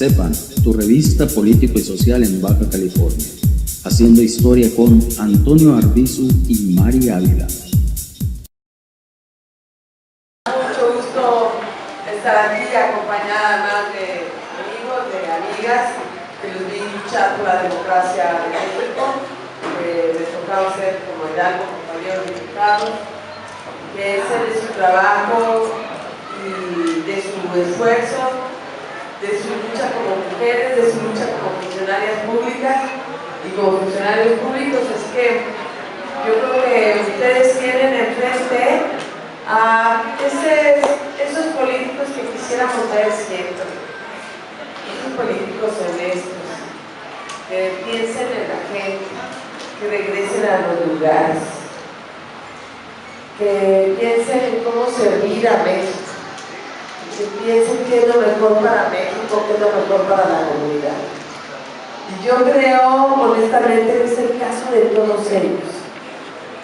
Sepan, tu revista político y social en Baja California. Haciendo historia con Antonio Arbizu y Mari Ávila. Mucho gusto estar aquí acompañada más de amigos, de amigas que los vi luchar por la democracia de México, que les tocaba ser como Hidalgo, compañeros diputados, que ese de su trabajo y de su esfuerzo, de su lucha como mujeres, de su lucha como funcionarias públicas y como funcionarios públicos. Es que yo creo que ustedes tienen enfrente a esos políticos que quisiéramos ver siempre, esos políticos honestos, que piensen en la gente, que regresen a los lugares, que piensen en cómo servir a México, que piensen qué es lo mejor para México, qué es lo mejor para la comunidad. Y yo creo honestamente que es el caso de todos ellos.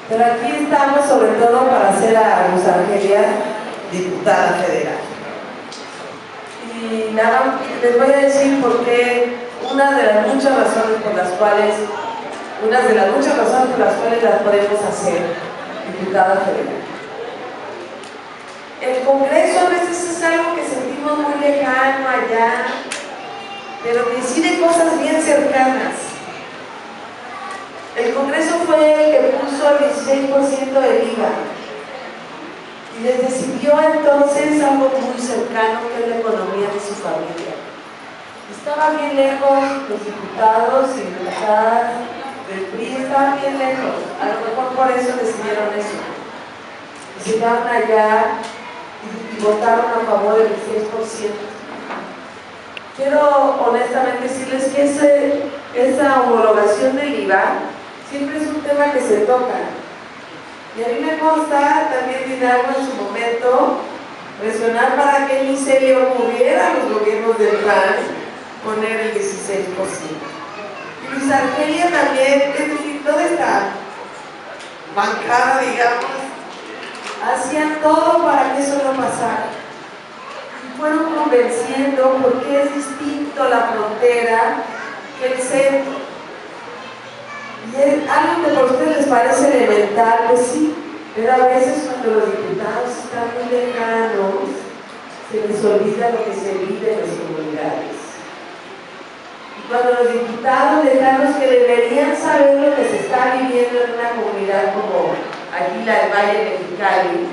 Pero aquí estamos sobre todo para hacer a Luz Argelia diputada federal. Y nada, les voy a decir por qué una de las muchas razones por las cuales las podemos hacer diputada federal. El Congreso a veces es algo que sentimos muy lejano allá, pero decide cosas bien cercanas. El Congreso fue el que puso el 16% del IVA y les decidió entonces algo muy cercano, que es la economía de su familia. Estaba bien lejos los diputados y diputadas del PRI, estaban bien lejos, a lo mejor por eso decidieron eso. Y se llegaron allá y votaron a favor del 16%. Quiero honestamente decirles que esa homologación del IVA siempre es un tema que se toca. Y a mí me consta también Hidalgo en su momento presionar para que ni se le ocurriera a los gobiernos del PAN poner el 16%. Y Luz Argelia también, es decir, toda esta bancada, digamos, hacían todo para que eso no pasara. Y fueron convenciendo porque es distinto la frontera que el centro. Y es algo que por ustedes les parece elemental, pues sí, pero a veces cuando los diputados están muy lejanos, se les olvida lo que se vive en las comunidades. Y cuando los diputados lejanos que deberían saber lo que se está viviendo en una comunidad como aquí la del Valle Mexicali,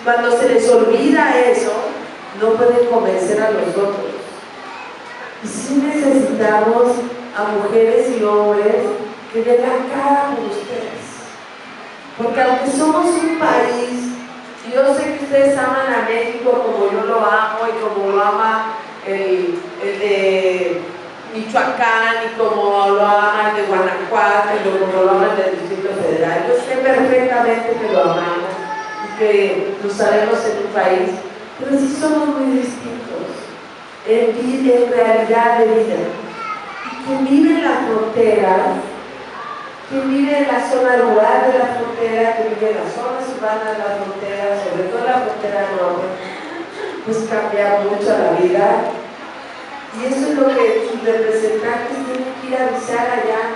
cuando se les olvida eso, no pueden convencer a los otros. Y sí necesitamos a mujeres y hombres que den la cara por ustedes. Porque aunque somos un país, yo sé que ustedes aman a México como yo lo amo y como lo ama el de Michoacán y como lo ama el de Guanajuato y como lo ama el del Distrito Federal. Yo sé perfectamente que lo amamos y que lo sabemos en un país, pero sí somos muy distintos en realidad de vida. Quien vive en la frontera, quien vive en la zona rural de la frontera, quien vive en las zonas urbanas de la frontera, sobre todo la frontera norte, pues cambia mucho la vida. Y eso es lo que sus representantes tienen que ir a avisar allá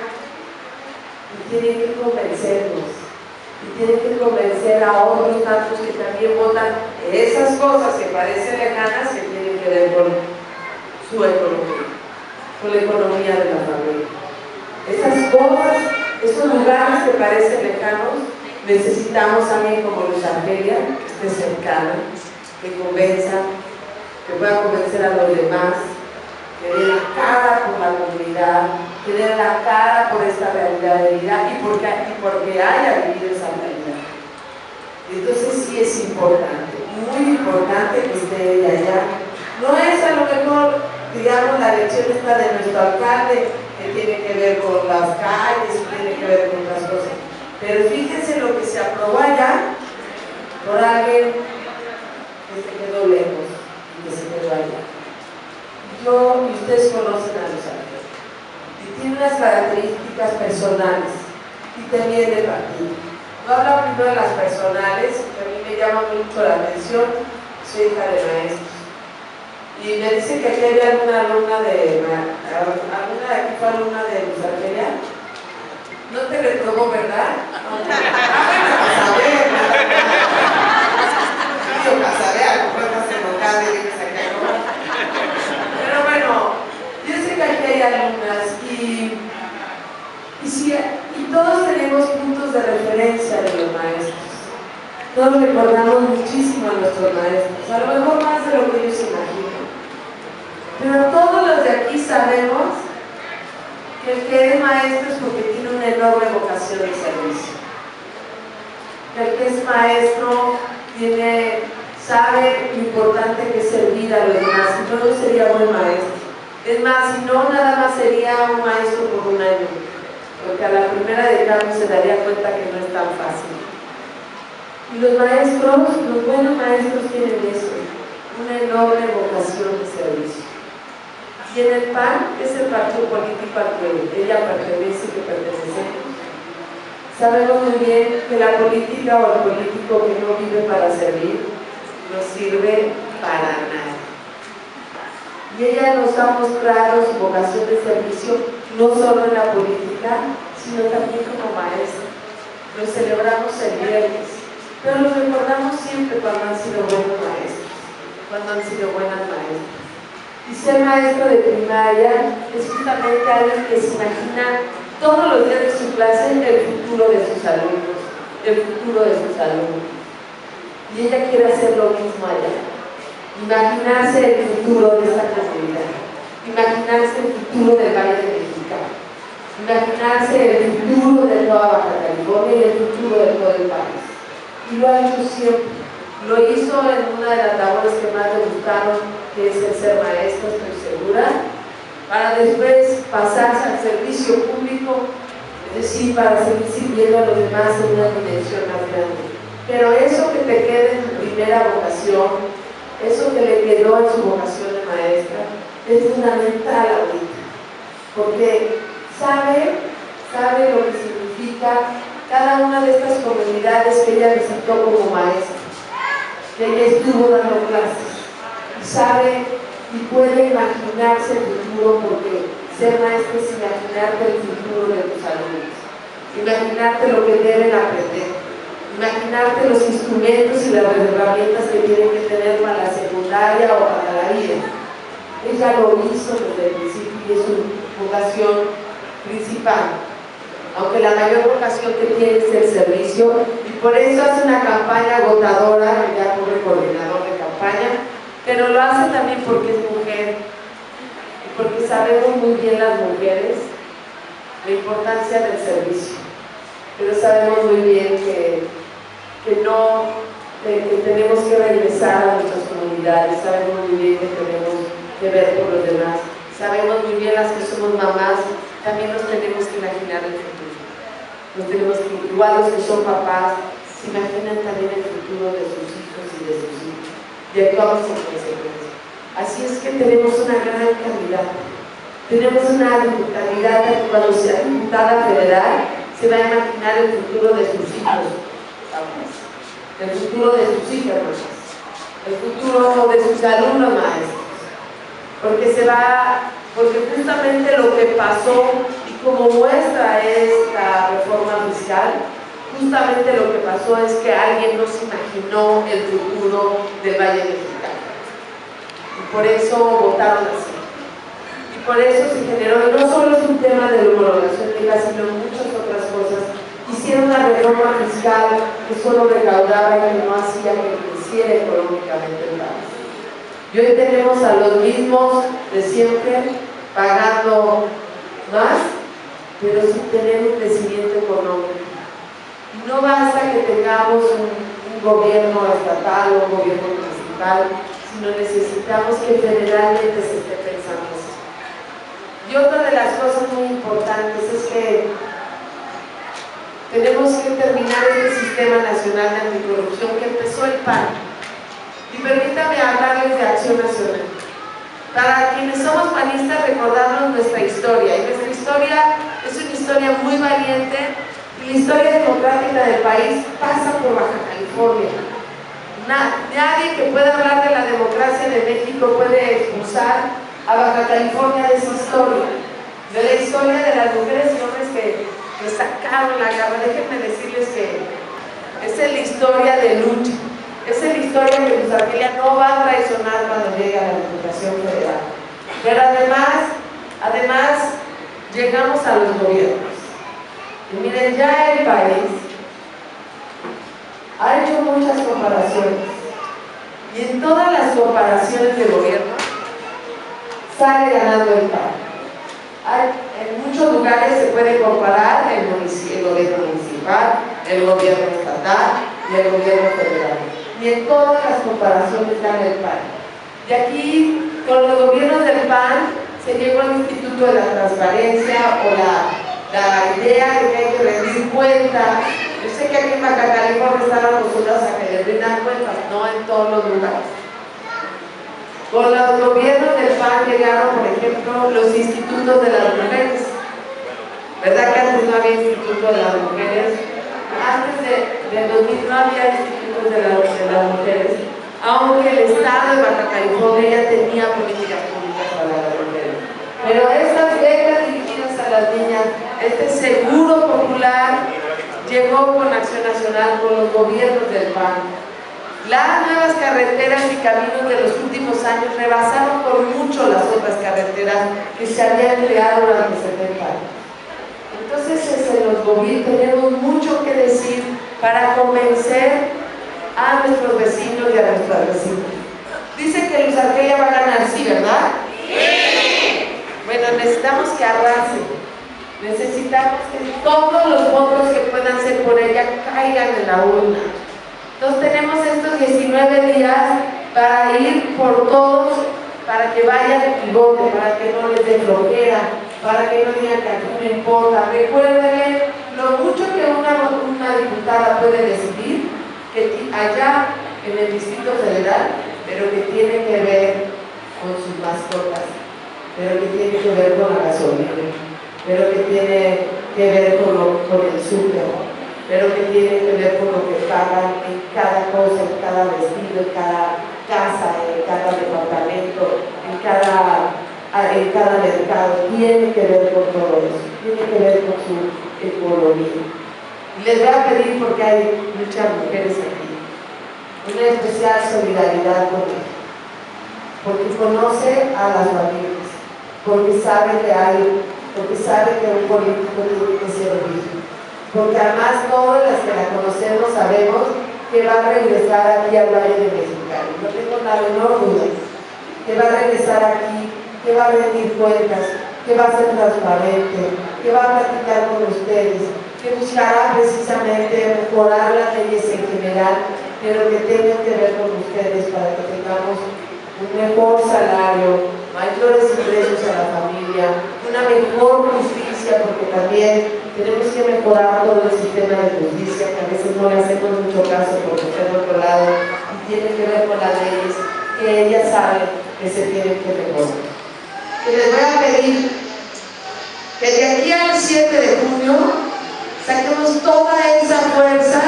y tienen que convencernos. Y tienen que convencer a otros tantos que también votan esas cosas que parecen lejanas que tienen que ver con su economía, con la economía de la familia. Esas cosas, esos lugares que parecen lejanos, necesitamos a alguien como Luz Argelia, que esté cercana, que convenza, que pueda convencer a los demás, que dé la cara por la comunidad, que dé la cara por esta realidad de vida y porque haya vivido esa realidad. Entonces sí es importante, muy importante que esté ella allá. No es a lo mejor, digamos, la elección esta de nuestro alcalde, que tiene que ver con las calles, que tiene que ver con otras cosas. Pero fíjense lo que se aprobó allá por alguien que se quedó lejos y que se quedó allá. Y ustedes conocen a Luz Argelia. Y tiene unas características personales y también de partido. No hablo primero de las personales, que a mí me llama mucho la atención. Soy hija de maestros. Y me dice que aquí había alguna alumna de aquí fue alumna de Luz Argelia. No te reprobó, ¿verdad? No. A ver, pero bueno, yo sé que aquí hay alumnas y todos tenemos puntos de referencia de los maestros. Todos recordamos muchísimo a nuestros maestros, a lo mejor más de lo que ellos imaginan. Pero todos los de aquí sabemos que el que es maestro es porque tiene una enorme vocación de servicio. Que el que es maestro sabe lo importante que es servir a los demás, si no, no sería buen maestro. Es más, si no, nada más sería un maestro por un año, porque a la primera de cambio se daría cuenta que no es tan fácil. Y los maestros, los buenos maestros tienen eso, una enorme vocación de servicio. Y en el PAN, que es el partido político al que ella pertenece y que pertenecemos, sabemos muy bien que la política o el político que no vive para servir, no sirve para nada. Y ella nos ha mostrado su vocación de servicio, no solo en la política, sino también como maestra. Lo celebramos el viernes, pero lo recordamos siempre cuando han sido buenos maestros, cuando han sido buenas maestras. Y ser maestro de primaria es justamente alguien que se imagina todos los días de su clase el futuro de sus alumnos, el futuro de sus alumnos. Y ella quiere hacer lo mismo allá, imaginarse el futuro de esta comunidad, imaginarse el futuro del Valle de Mexicali, imaginarse el futuro de toda Baja California y el futuro de todo el país. Y lo ha hecho siempre. Lo hizo en una de las labores que más le gustaron, que es el ser maestra, estoy segura, para después pasarse al servicio público, es decir, para seguir sirviendo a los demás en una dimensión más grande. Pero eso que te quede en tu primera vocación, eso que le quedó en su vocación de maestra, es fundamental ahorita, porque sabe lo que significa cada una de estas comunidades que ella visitó como maestra, que ella estuvo dando clases, y sabe y puede imaginarse el futuro, porque ser maestra es imaginarte el futuro de tus alumnos, imaginarte lo que deben aprender, imaginarte los instrumentos y las herramientas que tienen que tener para la secundaria o para la vida. Ella lo hizo desde el principio y es su vocación principal, aunque la mayor vocación que tiene es el servicio, y por eso hace una campaña agotadora, ya como coordinador de campaña, pero lo hace también porque es mujer, y porque sabemos muy bien las mujeres la importancia del servicio, pero sabemos muy bien que tenemos que regresar a nuestras comunidades, sabemos muy bien que tenemos que ver por los demás, sabemos muy bien las que somos mamás, también nos tenemos que imaginar el futuro. Igual los que son papás, se imaginan también el futuro de sus hijos y de sus hijos, y actuamos en consecuencia. Así es que tenemos una gran calidad, tenemos una candidata que cuando sea diputada federal se va a imaginar el futuro de sus hijos, el futuro de sus hijas, el futuro de sus alumnos maestros, porque justamente lo que pasó, y como muestra es la reforma fiscal, justamente lo que pasó es que alguien no se imaginó el futuro del Valle Mexicano, y por eso votaron así, y por eso se generó, y no solo es un tema de la homologación de IVA, sino muchas otras cosas. Hicieron una reforma fiscal que solo recaudaba y que no hacía que creciera económicamente el país. Y hoy tenemos a los mismos de siempre pagando más, pero sin tener un crecimiento económico. Y no basta que tengamos un gobierno estatal o un gobierno municipal, sino necesitamos que federalmente se esté pensando así. Y otra de las cosas muy importantes es que tenemos que terminar este sistema nacional de anticorrupción que empezó el PAN. Y permítame hablarles de Acción Nacional. Para quienes somos panistas, recordarnos nuestra historia. Y nuestra historia es una historia muy valiente, y la historia democrática del país pasa por Baja California. Nadie que pueda hablar de la democracia de México puede avergonzar a Baja California de su historia, de la historia de las mujeres y hombres que sacaron la garra. Déjenme decirles que esa es la historia de lucha, esa es la historia que Luz Argelia no va a traicionar cuando llegue a la Diputación Federal. Pero además llegamos a los gobiernos. Y miren, ya el país ha hecho muchas comparaciones. Y en todas las comparaciones de gobierno sale ganando el PAN. En muchos lugares se puede comparar el gobierno municipal, el gobierno estatal y el gobierno federal. Y en todas las comparaciones gana el PAN. Y aquí, con los gobiernos del PAN, se llegó al Instituto de la Transparencia o la idea de que hay que rendir cuentas. Yo sé que aquí en Baja California están acostumbrados a que les rindan cuentas, no en todos los lugares. Con los gobiernos del PAN llegaron, por ejemplo, los institutos de las mujeres. ¿Verdad que antes no había instituto de las mujeres? Antes del 2000 no había institutos de las mujeres, aunque el Estado de Baja California ya tenía políticas públicas para las mujeres. Pero estas becas dirigidas a las niñas, este seguro popular, llegó con Acción Nacional, con los gobiernos del PAN. Las nuevas carreteras y caminos de los últimos años rebasaron por mucho las otras carreteras que se habían creado durante 70 años. Entonces, en los gobiernos tenemos mucho que decir para convencer a nuestros vecinos y a nuestras vecinas. Dice que Luz Argelia va a ganar, ¿sí, verdad? Sí. Bueno, necesitamos que arrase. Necesitamos que todos los votos que puedan ser por ella caigan en la urna. Entonces tenemos estos 19 días para ir por todos, para que vayan y voten, para que no les dé flojera, para que no digan que aquí no importa. Recuerden lo mucho que una diputada puede decidir que allá en el Distrito Federal, pero que tiene que ver con sus mascotas, pero que tiene que ver con la gasolina, pero que tiene que ver con el súper, pero que tiene que ver con lo que pagan en cada cosa, en cada vestido, en cada casa, en cada departamento, en cada mercado. Tiene que ver con todo eso, tiene que ver con su economía. Y les voy a pedir, porque hay muchas mujeres aquí, una especial solidaridad con ellas, porque conoce a las familias, porque sabe que un político tiene que servir. Porque además todas las que la conocemos sabemos que va a regresar aquí al Valle de Mexicali. No tengo la menor duda. Que va a regresar aquí, que va a rendir cuentas, que va a ser transparente, que va a platicar con ustedes, que buscará precisamente mejorar las leyes en general, pero que tengan que ver con ustedes para que tengamos un mejor salario, mayores ingresos a la familia, una mejor justicia, porque también tenemos que mejorar todo el sistema de justicia, que a veces no le hacemos mucho caso porque está en otro lado, y tiene que ver con las leyes que ellas saben que se tienen que mejorar. Y les voy a pedir que de aquí al 7 de junio saquemos toda esa fuerza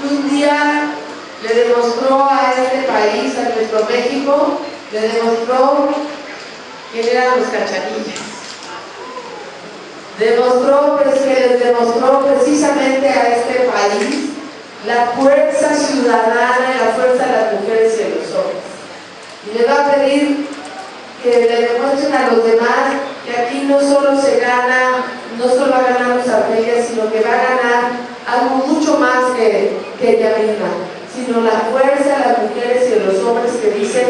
que un día le demostró a este país, a nuestro México, le demostró quién eran los cachanillas. Les demostró precisamente a este país la fuerza ciudadana y la fuerza de las mujeres y de los hombres. Y les va a pedir que le demuestren a los demás que aquí no solo va a ganar Luz Argelia, sino que va a ganar algo mucho más que ella misma, sino la fuerza de las mujeres y de los hombres que dicen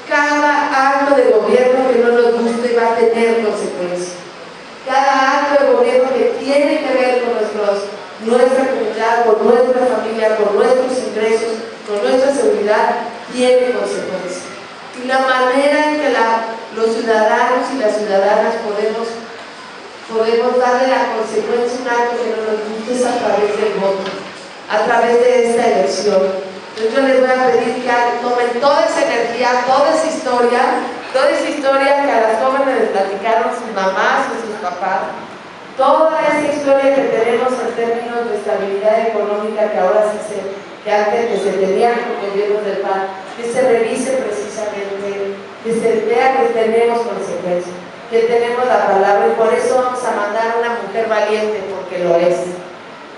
cada acto de gobierno que no nos guste va a tener consecuencias. Cada acto de gobierno que tiene que ver con nuestra comunidad, con nuestra familia, con nuestros ingresos, con nuestra seguridad, tiene consecuencias. Y la manera en que los ciudadanos y las ciudadanas podemos darle la consecuencia a un acto que no nos guste es a través del voto, a través de esta elección. Entonces yo les voy a pedir que tomen toda esa energía, toda esa historia que a las jóvenes les platicaron sus mamás o sus papás, toda esa historia que tenemos en términos de estabilidad económica que ahora que antes se tenía con gobiernos del PAN, que se revise precisamente que se vea que tenemos consecuencia, que tenemos la palabra, y por eso vamos a mandar a una mujer valiente, porque lo es,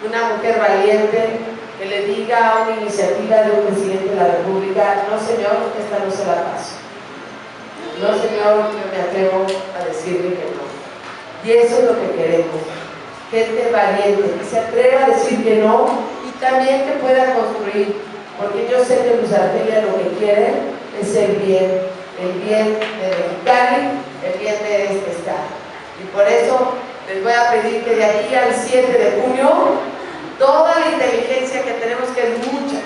una mujer valiente que le diga a una iniciativa de un presidente de la República: no señor, esta no se la paso, no señor, yo me atrevo a decirle que no. Y eso es lo que queremos, gente valiente, que se atreva a decir que no y también que pueda construir, porque yo sé que Luz Argelia lo que quiere es el bien de Mexicali, el bien de este estado. Y por eso les voy a pedir que de aquí al 7 de junio, toda la inteligencia que tenemos, que es mucha,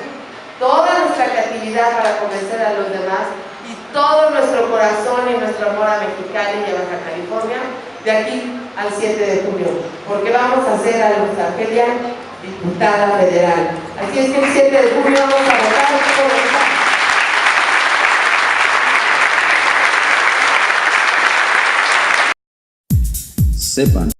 toda nuestra creatividad para convencer a los demás y todo nuestro corazón y nuestro amor a Mexicali y a Baja California, de aquí al 7 de junio, porque vamos a hacer a Luz Argelia diputada federal. Así es que el 7 de junio vamos a votar por los estados. Sepan